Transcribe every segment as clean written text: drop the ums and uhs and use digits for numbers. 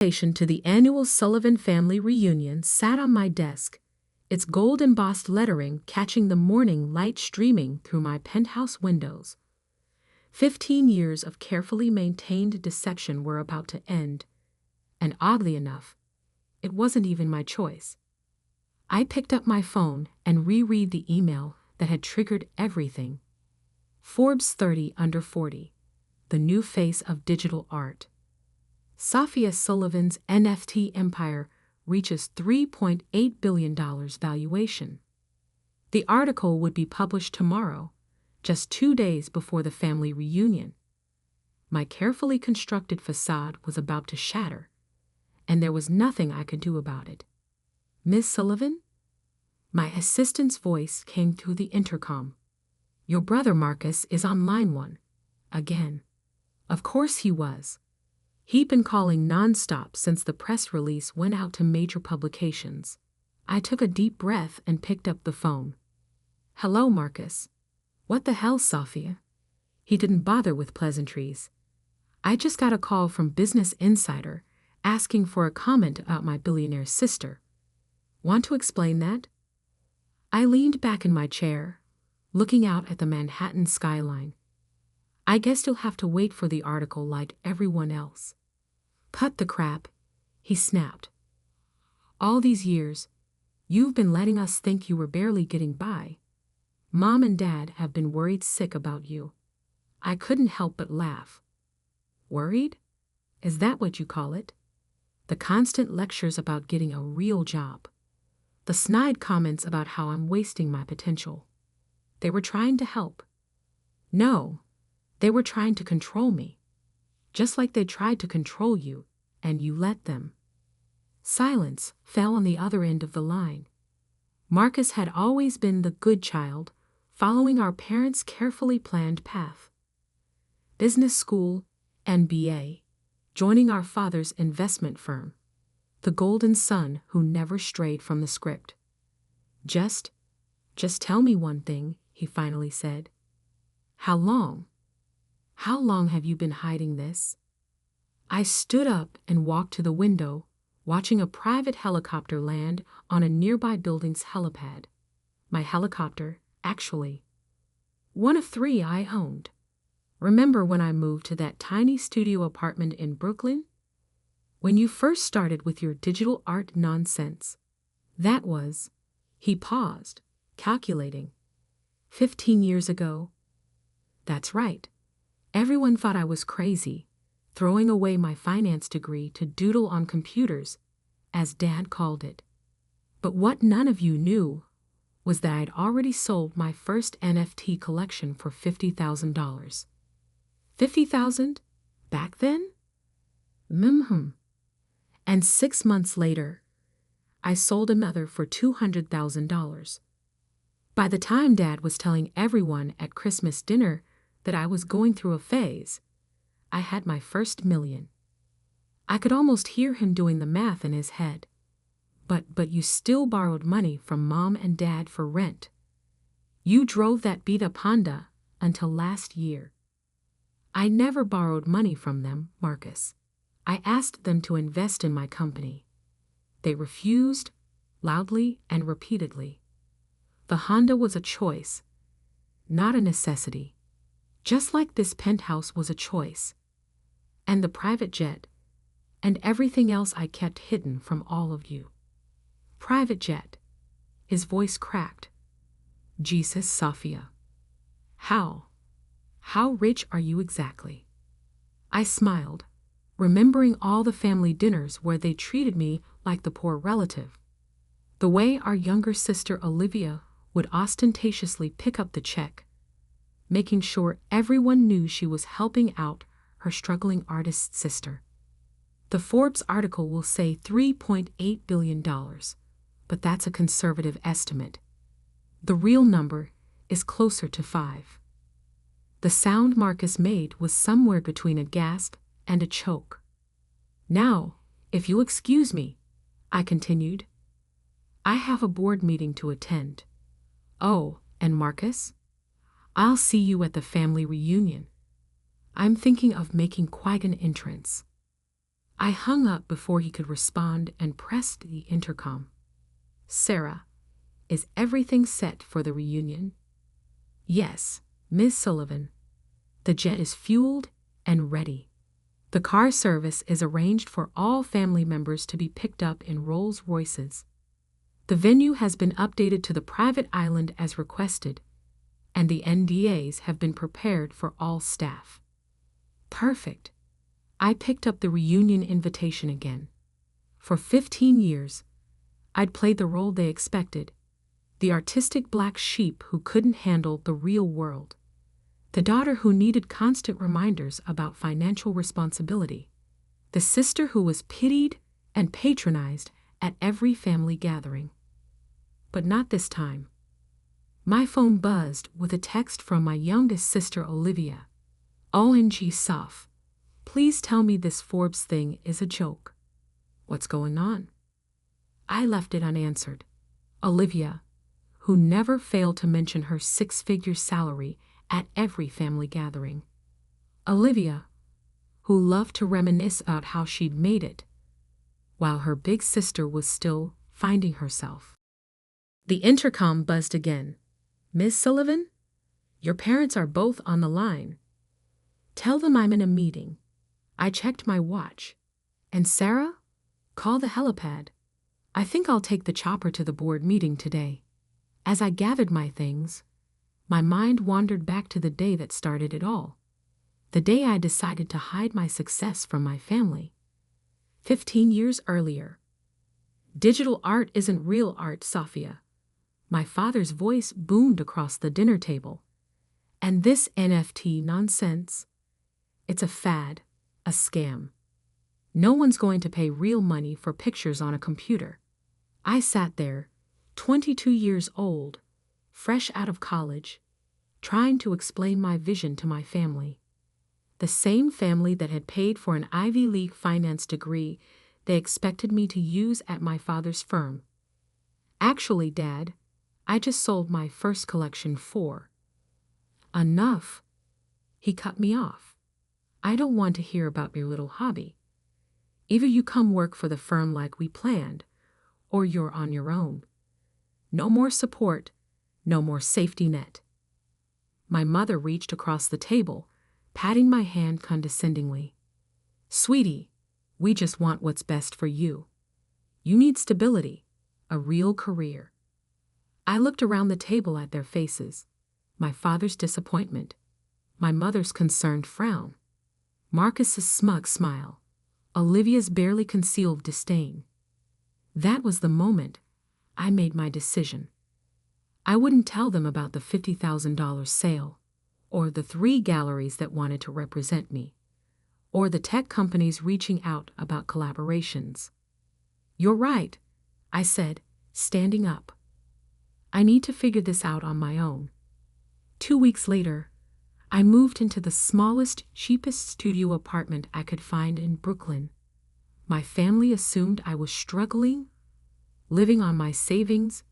invitation to the annual Sullivan family reunion sat on my desk, its gold-embossed lettering catching the morning light streaming through my penthouse windows. 15 years of carefully maintained deception were about to end, and oddly enough, it wasn't even my choice. I picked up my phone and reread the email that had triggered everything. Forbes 30 under 40, the new face of digital art. Safia Sullivan's NFT empire reaches $3.8 billion valuation. The article would be published tomorrow, just 2 days before the family reunion. My carefully constructed facade was about to shatter, and there was nothing I could do about it. "Miss Sullivan?" My assistant's voice came through the intercom. "Your brother Marcus is on line 1. Again." Of course he was. He'd been calling nonstop since the press release went out to major publications. I took a deep breath and picked up the phone. "Hello, Marcus." "What the hell, Safia?" He didn't bother with pleasantries. "I just got a call from Business Insider asking for a comment about my billionaire sister. Want to explain that?" I leaned back in my chair, looking out at the Manhattan skyline. "I guess you'll have to wait for the article like everyone else." "Cut the crap," he snapped. "All these years, you've been letting us think you were barely getting by. Mom and Dad have been worried sick about you." I couldn't help but laugh. "Worried? Is that what you call it?" The constant lectures about getting a real job. The snide comments about how I'm wasting my potential. They were trying to help. No, they were trying to control me. Just like they tried to control you, and you let them. Silence fell on the other end of the line. Marcus had always been the good child, following our parents' carefully planned path. Business school, MBA, joining our father's investment firm. The golden son who never strayed from the script. Just tell me one thing," he finally said. "How long? How long have you been hiding this?" I stood up and walked to the window, watching a private helicopter land on a nearby building's helipad. My helicopter, actually. One of 3 I owned. Remember when I moved to that tiny studio apartment in Brooklyn? When you first started with your digital art nonsense. That was, he paused, calculating. 15 years ago. That's right. Everyone thought I was crazy, throwing away my finance degree to doodle on computers, as Dad called it. But what none of you knew was that I'd already sold my first NFT collection for $50,000. 50,000? Back then? And 6 months later, I sold another for $200,000. By the time Dad was telling everyone at Christmas dinner that I was going through a phase, I had my first million. I could almost hear him doing the math in his head. But you still borrowed money from Mom and Dad for rent. You drove that beat-up Honda until last year. I never borrowed money from them, Marcus. I asked them to invest in my company. They refused, loudly and repeatedly. The Honda was a choice, not a necessity. Just like this penthouse was a choice. And the private jet, and everything else I kept hidden from all of you. Private jet. His voice cracked. Jesus, Safia. How rich are you exactly? I smiled, remembering all the family dinners where they treated me like the poor relative. The way our younger sister Olivia would ostentatiously pick up the check, making sure everyone knew she was helping out her struggling artist sister. The Forbes article will say $3.8 billion, but that's a conservative estimate. The real number is closer to 5. The sound Marcus made was somewhere between a gasp and a choke. "Now, if you'll excuse me," I continued. "I have a board meeting to attend. Oh, and Marcus, I'll see you at the family reunion. I'm thinking of making quite an entrance." I hung up before he could respond and pressed the intercom. Sarah, is everything set for the reunion? Yes, Miss Sullivan. The jet is fueled and ready. The car service is arranged for all family members to be picked up in Rolls-Royces. The venue has been updated to the private island as requested, and the NDAs have been prepared for all staff. Perfect. I picked up the reunion invitation again. For 15 years, I'd played the role they expected, the artistic black sheep who couldn't handle the real world, the daughter who needed constant reminders about financial responsibility, the sister who was pitied and patronized at every family gathering. But not this time. My phone buzzed with a text from my youngest sister Olivia. OMG Soph, please tell me this Forbes thing is a joke. What's going on? I left it unanswered. Olivia, who never failed to mention her six-figure salary at every family gathering. Olivia, who loved to reminisce about how she'd made it, while her big sister was still finding herself. The intercom buzzed again. Miss Sullivan, your parents are both on the line. Tell them I'm in a meeting. I checked my watch. And Sarah, call the helipad. I think I'll take the chopper to the board meeting today. As I gathered my things, my mind wandered back to the day that started it all. The day I decided to hide my success from my family. 15 years earlier. Digital art isn't real art, Sophia. My father's voice boomed across the dinner table. And this NFT nonsense? It's a fad, a scam. No one's going to pay real money for pictures on a computer. I sat there, 22 years old, fresh out of college, trying to explain my vision to my family. The same family that had paid for an Ivy League finance degree they expected me to use at my father's firm. Actually, Dad, I just sold my first collection for. Enough. He cut me off. I don't want to hear about your little hobby. Either you come work for the firm like we planned, or you're on your own. No more support, no more safety net. My mother reached across the table, patting my hand condescendingly. Sweetie, we just want what's best for you. You need stability, a real career. I looked around the table at their faces, my father's disappointment, my mother's concerned frown, Marcus's smug smile, Olivia's barely concealed disdain. That was the moment I made my decision. I wouldn't tell them about the $50,000 sale, or the 3 galleries that wanted to represent me, or the tech companies reaching out about collaborations. You're right, I said, standing up. I need to figure this out on my own. 2 weeks later, I moved into the smallest, cheapest studio apartment I could find in Brooklyn. My family assumed I was struggling, living on my savings,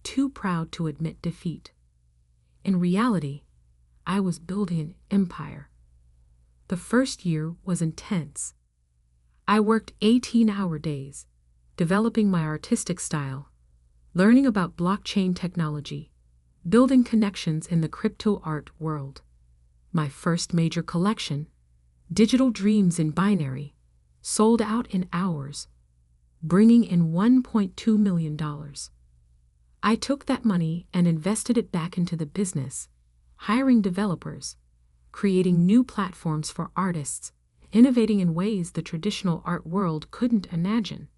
too proud to admit defeat. In reality, I was building an empire. The first year was intense. I worked 18-hour days, developing my artistic style, learning about blockchain technology, building connections in the crypto art world. My first major collection, Digital Dreams in Binary, sold out in hours, bringing in $1.2 million. I took that money and invested it back into the business, hiring developers, creating new platforms for artists, innovating in ways the traditional art world couldn't imagine.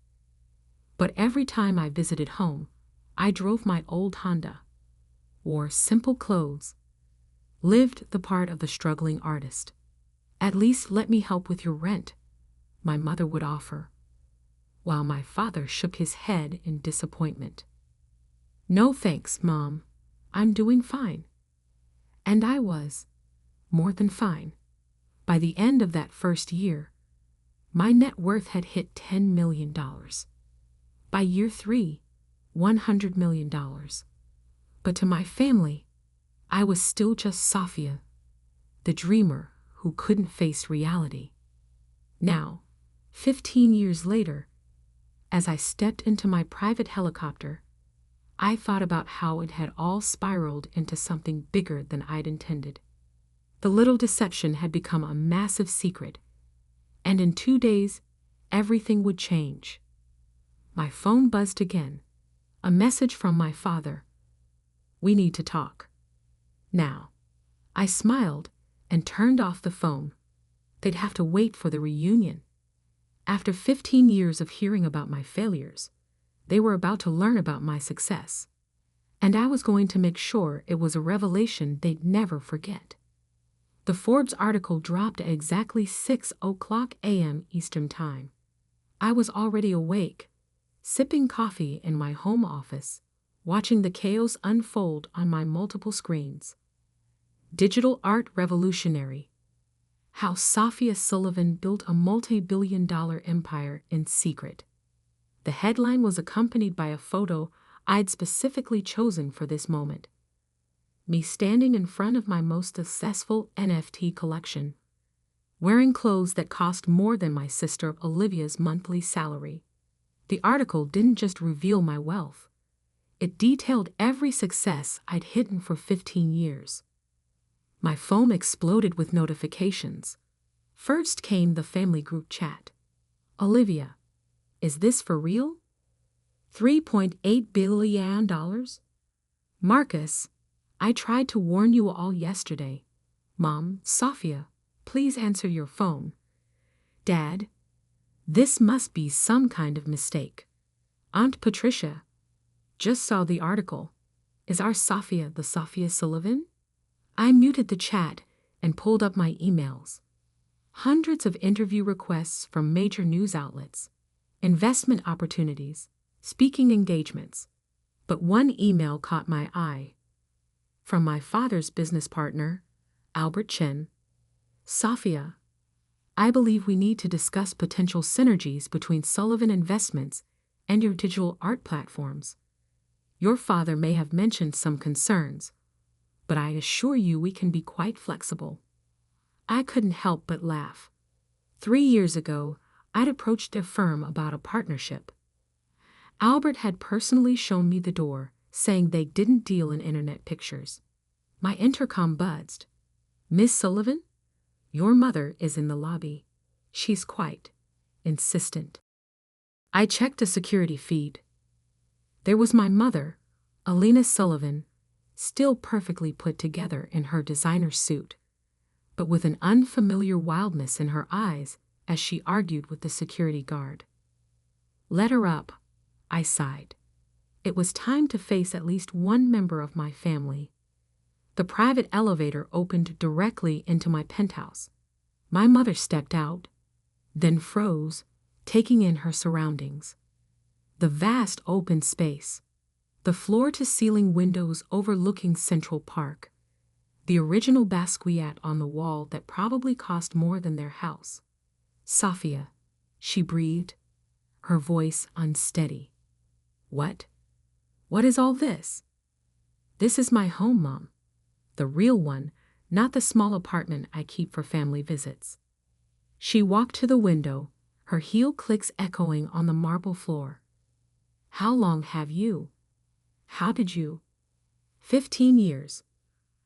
But every time I visited home, I drove my old Honda, wore simple clothes, lived the part of the struggling artist. At least let me help with your rent, my mother would offer, while my father shook his head in disappointment. No thanks, Mom. I'm doing fine. And I was, more than fine. By the end of that first year, my net worth had hit $10 million. By year 3, $100 million. But to my family, I was still just Sophia, the dreamer who couldn't face reality. Now, 15 years later, as I stepped into my private helicopter, I thought about how it had all spiraled into something bigger than I'd intended. The little deception had become a massive secret, and in 2 days, everything would change. My phone buzzed again. A message from my father. "We need to talk now." I smiled and turned off the phone. They'd have to wait for the reunion. After 15 years of hearing about my failures, they were about to learn about my success. And I was going to make sure it was a revelation they'd never forget. The Forbes article dropped at exactly 6:00 a.m. Eastern Time. I was already awake, sipping coffee in my home office, watching the chaos unfold on my multiple screens. Digital art revolutionary. How Sophia Sullivan built a multi-billion-dollar empire in secret. The headline was accompanied by a photo I'd specifically chosen for this moment. Me standing in front of my most successful NFT collection, wearing clothes that cost more than my sister Olivia's monthly salary. The article didn't just reveal my wealth. It detailed every success I'd hidden for 15 years. My phone exploded with notifications. First came the family group chat. "Olivia, is this for real? $3.8 billion? Marcus, I tried to warn you all yesterday. Mom, Sophia, please answer your phone. Dad, this must be some kind of mistake. Aunt Patricia, just saw the article. Is our Sophia the Sophia Sullivan?" I muted the chat and pulled up my emails. Hundreds of interview requests from major news outlets, investment opportunities, speaking engagements. But one email caught my eye. From my father's business partner, Albert Chen. "Sophia, I believe we need to discuss potential synergies between Sullivan Investments and your digital art platforms. Your father may have mentioned some concerns, but I assure you we can be quite flexible." I couldn't help but laugh. 3 years ago, I'd approached a firm about a partnership. Albert had personally shown me the door, saying they didn't deal in internet pictures. My intercom buzzed. "Miss Sullivan, your mother is in the lobby. She's quite insistent." I checked the security feed. There was my mother, Alina Sullivan, still perfectly put together in her designer suit, but with an unfamiliar wildness in her eyes as she argued with the security guard. "Let her up," I sighed. It was time to face at least one member of my family. The private elevator opened directly into my penthouse. My mother stepped out, then froze, taking in her surroundings. The vast open space, the floor-to-ceiling windows overlooking Central Park, the original Basquiat on the wall that probably cost more than their house. "Sophia," she breathed, her voice unsteady. "What? What is all this?" "This is my home, Mom. The real one, not the small apartment I keep for family visits." She walked to the window, her heel clicks echoing on the marble floor. "How long have you? How did you?" 15 years,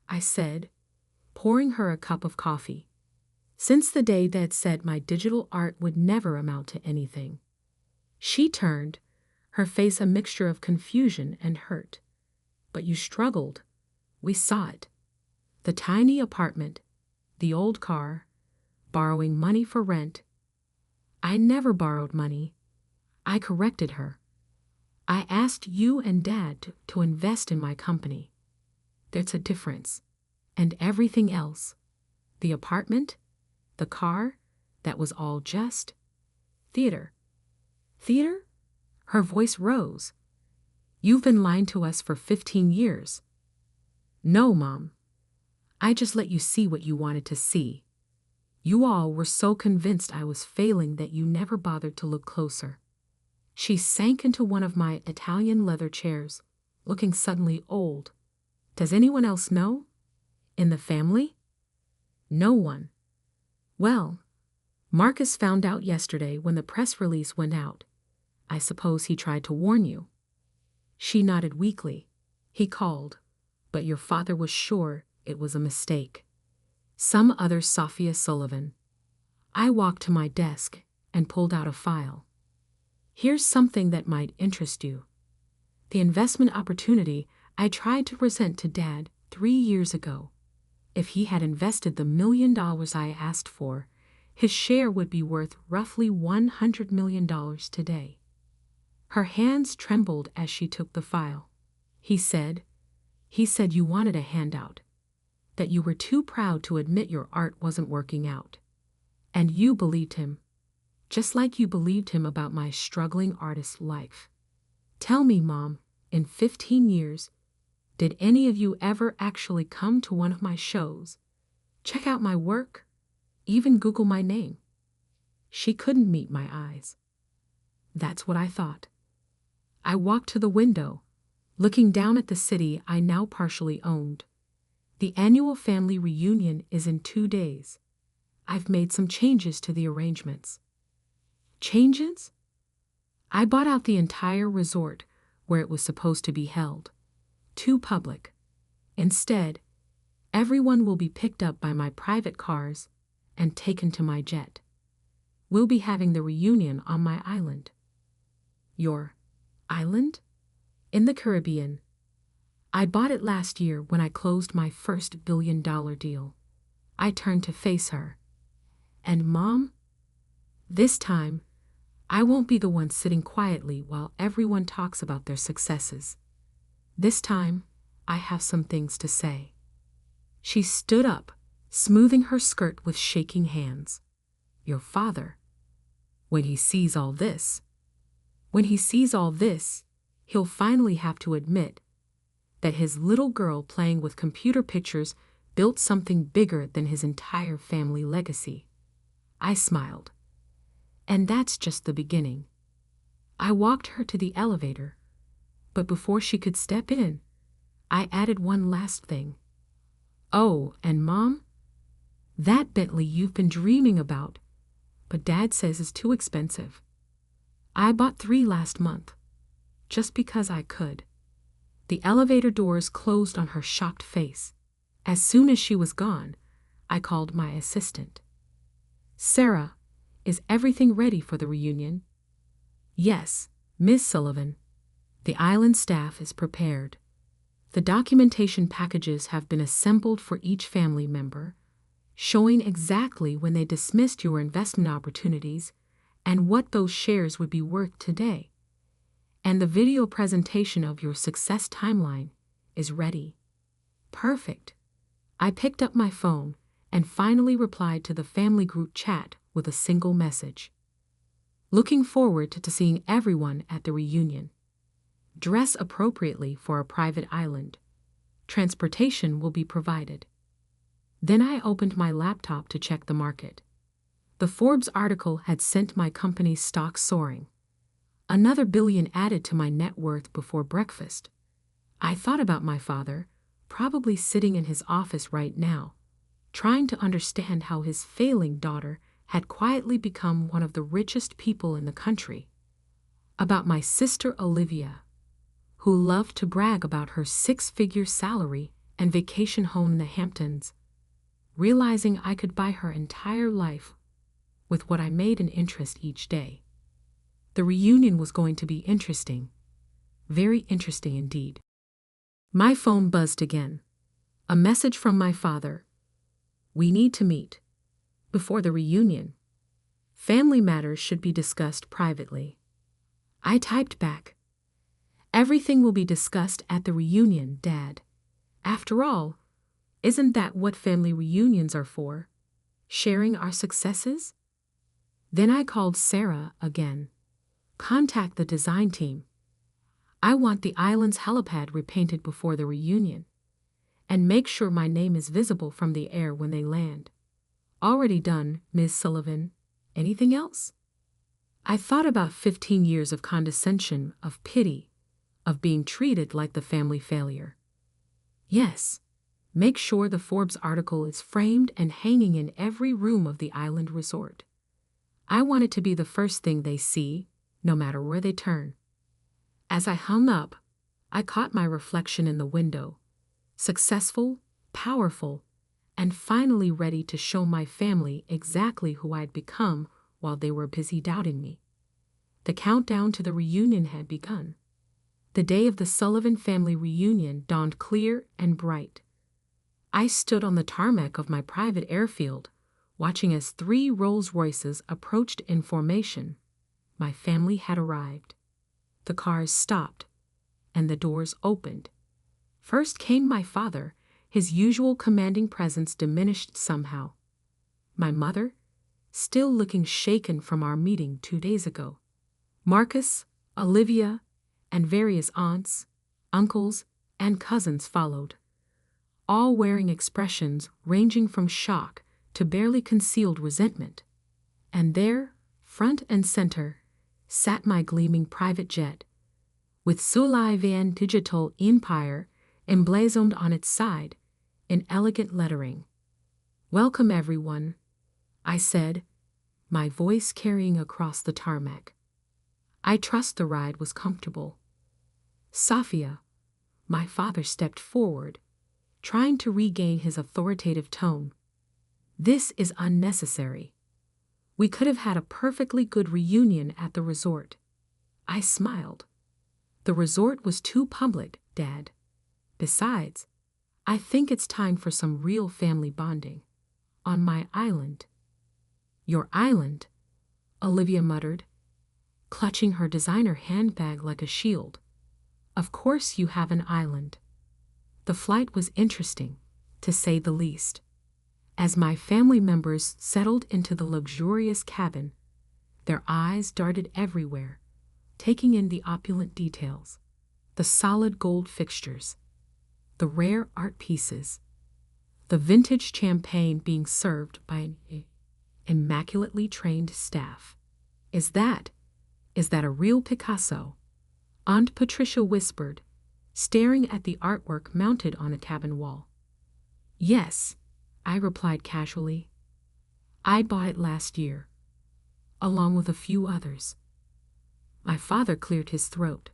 I said, pouring her a cup of coffee. Since the day Dad said my digital art would never amount to anything. She turned, her face a mixture of confusion and hurt. "But you struggled. We saw it. The tiny apartment, the old car, borrowing money for rent." "I never borrowed money." I corrected her. "I asked you and Dad to invest in my company. There's a difference. And everything else, the apartment, the car, that was all just theater." "Theater?" Her voice rose. "You've been lying to us for 15 years. "No, Mom. I just let you see what you wanted to see. You all were so convinced I was failing that you never bothered to look closer." She sank into one of my Italian leather chairs, looking suddenly old. "Does anyone else know? In the family?" "No one." "Well, Marcus found out yesterday when the press release went out. I suppose he tried to warn you. She nodded weakly. He called, but your father was sure it was a mistake. Some other Sophia Sullivan. I walked to my desk and pulled out a file. Here's something that might interest you. The investment opportunity I tried to present to Dad 3 years ago. If he had invested the $1 million I asked for, his share would be worth roughly $100 million today. Her hands trembled as she took the file. He said you wanted a handout, that you were too proud to admit your art wasn't working out. And you believed him, just like you believed him about my struggling artist life. Tell me, Mom, in 15 years, did any of you ever actually come to one of my shows, check out my work, even Google my name? She couldn't meet my eyes. That's what I thought. I walked to the window, looking down at the city I now partially owned. The annual family reunion is in 2 days. I've made some changes to the arrangements. Changes? I bought out the entire resort where it was supposed to be held. Too public. Instead, everyone will be picked up by my private cars and taken to my jet. We'll be having the reunion on my island. Your island? In the Caribbean. I bought it last year when I closed my first $1 billion deal. I turned to face her. And Mom? This time, I won't be the one sitting quietly while everyone talks about their successes. This time, I have some things to say. She stood up, smoothing her skirt with shaking hands. Your father, when he sees all this, he'll finally have to admit that his little girl playing with computer pictures built something bigger than his entire family legacy. I smiled. And that's just the beginning. I walked her to the elevator, but before she could step in, I added one last thing. Oh, and Mom, that Bentley you've been dreaming about, but Dad says is too expensive. I bought 3 last month, just because I could. The elevator doors closed on her shocked face. As soon as she was gone, I called my assistant. Sarah, is everything ready for the reunion? Yes, Miss Sullivan. The island staff is prepared. The documentation packages have been assembled for each family member, showing exactly when they dismissed your investment opportunities and what those shares would be worth today. And the video presentation of your success timeline is ready. Perfect. I picked up my phone and finally replied to the family group chat with a single message. Looking forward to seeing everyone at the reunion. Dress appropriately for a private island. Transportation will be provided. Then I opened my laptop to check the market. The Forbes article had sent my company's stock soaring. Another $1 billion added to my net worth before breakfast. I thought about my father, probably sitting in his office right now, trying to understand how his failing daughter had quietly become one of the richest people in the country. About my sister Olivia, who loved to brag about her 6-figure salary and vacation home in the Hamptons, realizing I could buy her entire life with what I made in interest each day. The reunion was going to be interesting, very interesting indeed. My phone buzzed again. A message from my father. We need to meet. Before the reunion. Family matters should be discussed privately. I typed back. Everything will be discussed at the reunion, Dad. After all, isn't that what family reunions are for? Sharing our successes? Then I called Sarah again. Contact the design team. I want the island's helipad repainted before the reunion. And make sure my name is visible from the air when they land. Already done, Ms. Sullivan. Anything else? I thought about 15 years of condescension, of pity, of being treated like the family failure. Yes, make sure the Forbes article is framed and hanging in every room of the island resort. I wanted to be the first thing they see, no matter where they turn. As I hung up, I caught my reflection in the window, successful, powerful, and finally ready to show my family exactly who I'd become while they were busy doubting me. The countdown to the reunion had begun. The day of the Sullivan family reunion dawned clear and bright. I stood on the tarmac of my private airfield, watching as 3 Rolls-Royces approached in formation. My family had arrived. The cars stopped, and the doors opened. First came my father, his usual commanding presence diminished somehow. My mother, still looking shaken from our meeting 2 days ago. Marcus, Olivia, and various aunts, uncles, and cousins followed, all wearing expressions ranging from shock to barely concealed resentment. And there, front and center, sat my gleaming private jet, with Sullivan Digital Empire emblazoned on its side in elegant lettering. "Welcome, everyone," I said, my voice carrying across the tarmac. I trust the ride was comfortable. Safia, my father stepped forward, trying to regain his authoritative tone. "This is unnecessary. We could have had a perfectly good reunion at the resort." I smiled. "The resort was too public, Dad. Besides, I think it's time for some real family bonding. On my island." "Your island?" Olivia muttered, clutching her designer handbag like a shield. "Of course you have an island." The flight was interesting, to say the least. As my family members settled into the luxurious cabin, their eyes darted everywhere, taking in the opulent details, the solid gold fixtures, the rare art pieces, the vintage champagne being served by an immaculately trained staff. Is that a real Picasso?" Aunt Patricia whispered, staring at the artwork mounted on a cabin wall. "Yes," I replied casually. "I bought it last year, along with a few others." My father cleared his throat.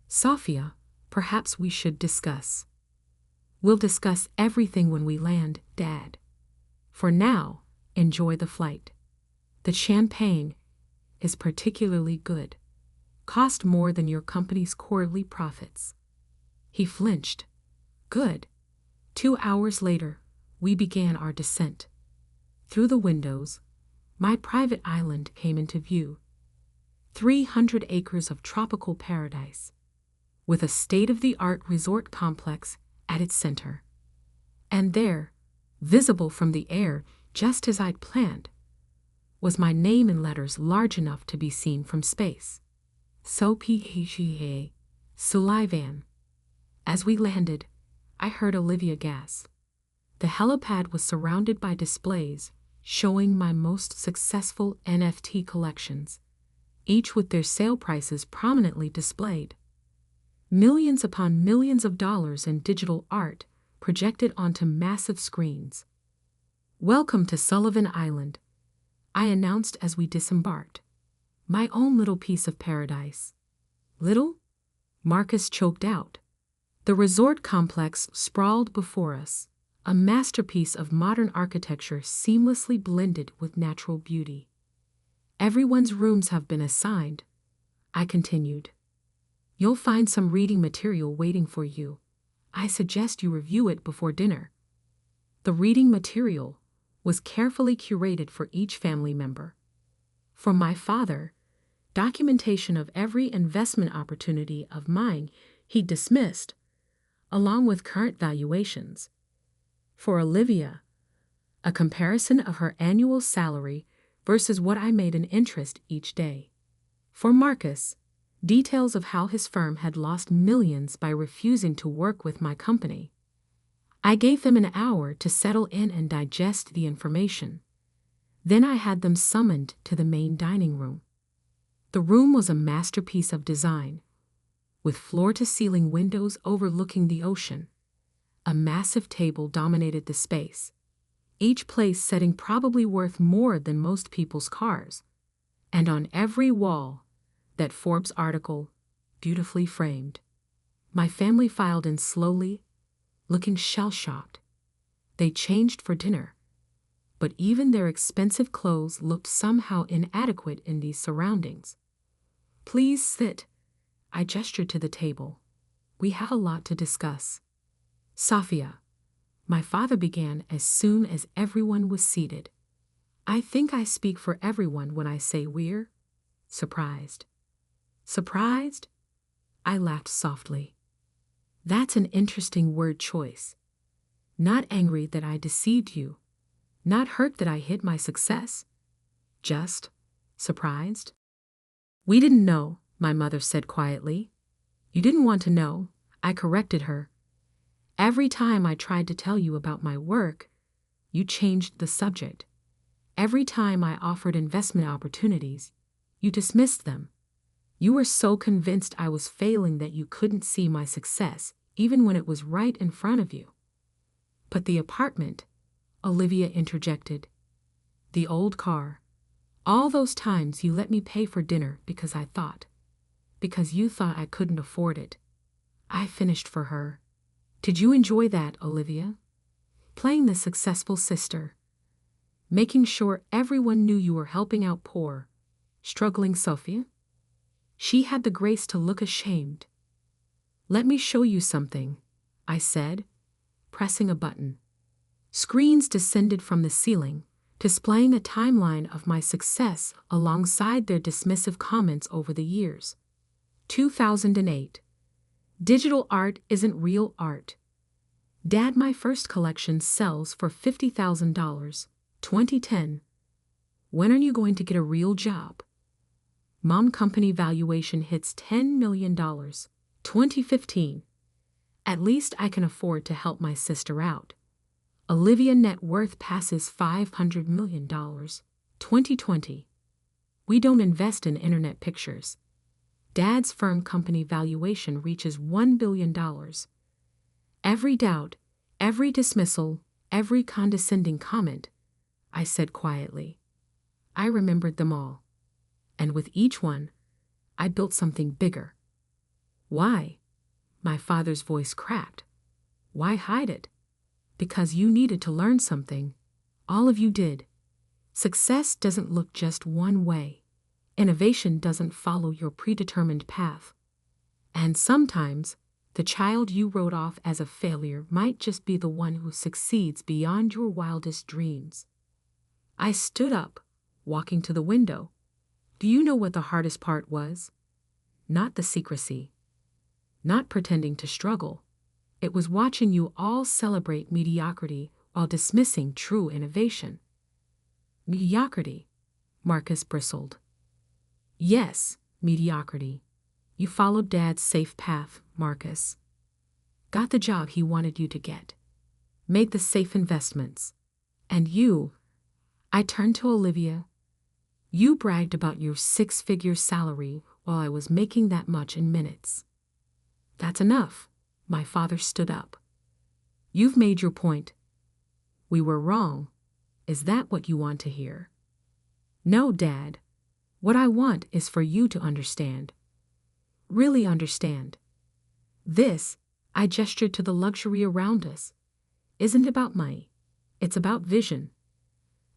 "Safia, perhaps we should discuss." "We'll discuss everything when we land, Dad. For now, enjoy the flight. The champagne is particularly good. Cost more than your company's quarterly profits." He flinched. "Good." 2 hours later, we began our descent. Through the windows, my private island came into view. 300 acres of tropical paradise, with a state-of-the-art resort complex at its center. And there, visible from the air just as I'd planned, was my name in letters large enough to be seen from space. "SOPHA, Sullivan." As we landed, I heard Olivia gasp. The helipad was surrounded by displays showing my most successful NFT collections, each with their sale prices prominently displayed. Millions upon millions of dollars in digital art projected onto massive screens. "Welcome to Sullivan Island," I announced as we disembarked. "My own little piece of paradise." "Little?" Marcus choked out. The resort complex sprawled before us, a masterpiece of modern architecture seamlessly blended with natural beauty. "Everyone's rooms have been assigned," I continued. "You'll find some reading material waiting for you. I suggest you review it before dinner." The reading material was carefully curated for each family member. For my father, documentation of every investment opportunity of mine he dismissed, along with current valuations. For Olivia, a comparison of her annual salary versus what I made in interest each day. For Marcus, details of how his firm had lost millions by refusing to work with my company. I gave them an hour to settle in and digest the information. Then I had them summoned to the main dining room. The room was a masterpiece of design, with floor-to-ceiling windows overlooking the ocean. A massive table dominated the space, each place setting probably worth more than most people's cars. And on every wall, that Forbes article, beautifully framed. My family filed in slowly, looking shell-shocked. They changed for dinner, but even their expensive clothes looked somehow inadequate in these surroundings. Please sit. I gestured to the table. We have a lot to discuss. Safia, my father began as soon as everyone was seated. I think I speak for everyone when I say we're surprised. Surprised? I laughed softly. That's an interesting word choice. Not angry that I deceived you. Not hurt that I hid my success. Just surprised. We didn't know, my mother said quietly. You didn't want to know, I corrected her. Every time I tried to tell you about my work, you changed the subject. Every time I offered investment opportunities, you dismissed them. You were so convinced I was failing that you couldn't see my success, even when it was right in front of you. But the apartment, Olivia interjected. The old car. All those times you let me pay for dinner because you thought I couldn't afford it. I finished for her. Did you enjoy that, Olivia? Playing the successful sister. Making sure everyone knew you were helping out poor, struggling Safia? She had the grace to look ashamed. Let me show you something, I said, pressing a button. Screens descended from the ceiling, displaying a timeline of my success alongside their dismissive comments over the years. 2008. Digital art isn't real art. Dad, my first collection sells for $50,000. 2010. When are you going to get a real job? Mom, company valuation hits $10 million. 2015. At least I can afford to help my sister out. Olivia, net worth passes $500 million. 2020. We don't invest in internet pictures. Dad's firm, company valuation reaches $1 billion. Every doubt, every dismissal, every condescending comment, I said quietly. I remembered them all. And with each one, I built something bigger. Why? My father's voice cracked. Why hide it? Because you needed to learn something. All of you did. Success doesn't look just one way. Innovation doesn't follow your predetermined path. And sometimes, the child you wrote off as a failure might just be the one who succeeds beyond your wildest dreams. I stood up, walking to the window. Do you know what the hardest part was? Not the secrecy. Not pretending to struggle. It was watching you all celebrate mediocrity while dismissing true innovation. Mediocrity, Marcus bristled. Yes, mediocrity. You followed Dad's safe path, Marcus. Got the job he wanted you to get. Made the safe investments. And you, I turned to Olivia. You bragged about your 6-figure salary while I was making that much in minutes. That's enough. My father stood up. You've made your point. We were wrong. Is that what you want to hear? No, Dad. What I want is for you to understand. Really understand. This, I gestured to the luxury around us, isn't about money. It's about vision.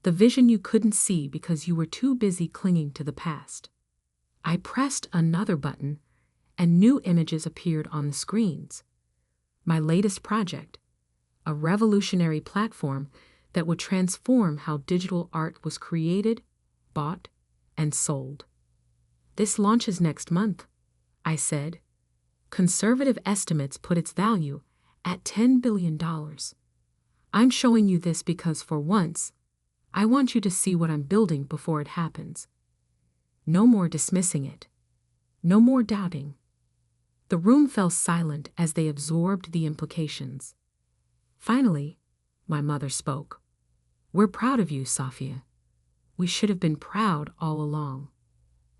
The vision you couldn't see because you were too busy clinging to the past. I pressed another button, and new images appeared on the screens. My latest project, a revolutionary platform that would transform how digital art was created, bought, and sold. This launches next month, I said. Conservative estimates put its value at $10 billion. I'm showing you this because for once, I want you to see what I'm building before it happens. No more dismissing it. No more doubting. The room fell silent as they absorbed the implications. Finally, my mother spoke. We're proud of you, Safia. We should have been proud all along.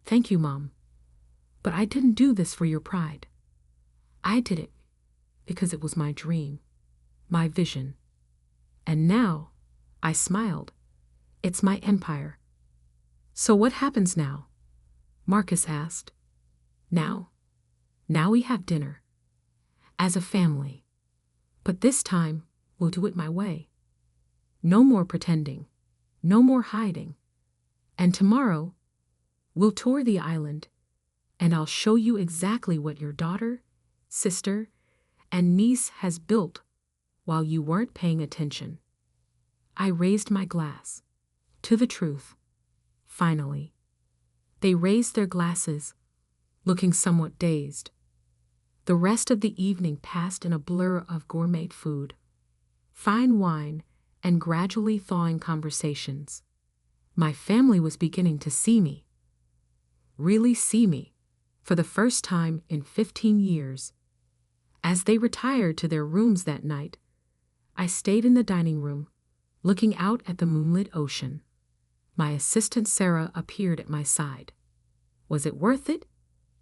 Thank you, Mom. But I didn't do this for your pride. I did it because it was my dream, my vision. And now, I smiled. It's my empire. So what happens now? Marcus asked. Now we have dinner. As a family. But this time, we'll do it my way. No more pretending. No more hiding. And tomorrow, we'll tour the island, and I'll show you exactly what your daughter, sister, and niece has built while you weren't paying attention. I raised my glass. To the truth. Finally. They raised their glasses, looking somewhat dazed. The rest of the evening passed in a blur of gourmet food, fine wine, and gradually thawing conversations. My family was beginning to see me. Really see me, for the first time in 15 years. As they retired to their rooms that night, I stayed in the dining room, looking out at the moonlit ocean. My assistant Sarah appeared at my side. Was it worth it?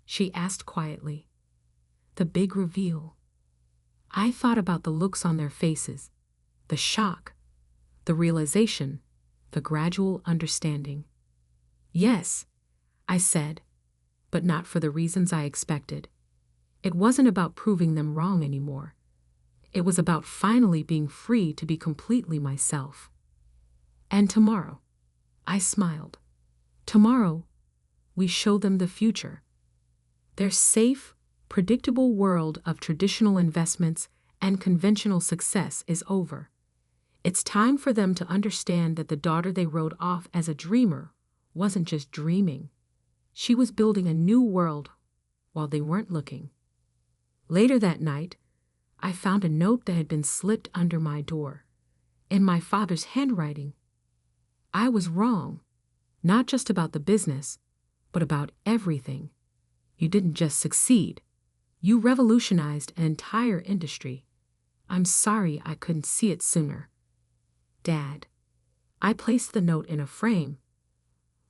She asked quietly. The big reveal. I thought about the looks on their faces, the shock, the realization, the gradual understanding. Yes, I said, but not for the reasons I expected. It wasn't about proving them wrong anymore. It was about finally being free to be completely myself. And tomorrow, I smiled. Tomorrow, we show them the future. Their safe, predictable world of traditional investments and conventional success is over. It's time for them to understand that the daughter they wrote off as a dreamer wasn't just dreaming. She was building a new world while they weren't looking. Later that night, I found a note that had been slipped under my door, in my father's handwriting. I was wrong, not just about the business, but about everything. You didn't just succeed. You revolutionized an entire industry. I'm sorry I couldn't see it sooner. Dad. I placed the note in a frame,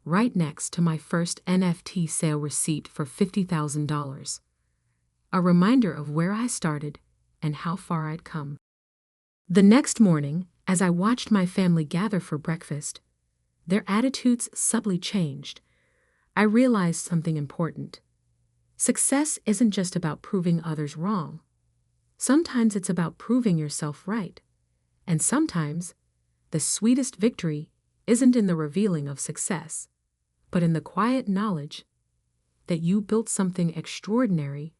right next to my first NFT sale receipt for $50,000. A reminder of where I started and how far I'd come. The next morning, as I watched my family gather for breakfast, their attitudes subtly changed. I realized something important. Success isn't just about proving others wrong. Sometimes it's about proving yourself right. And sometimes, the sweetest victory isn't in the revealing of success, but in the quiet knowledge that you built something extraordinary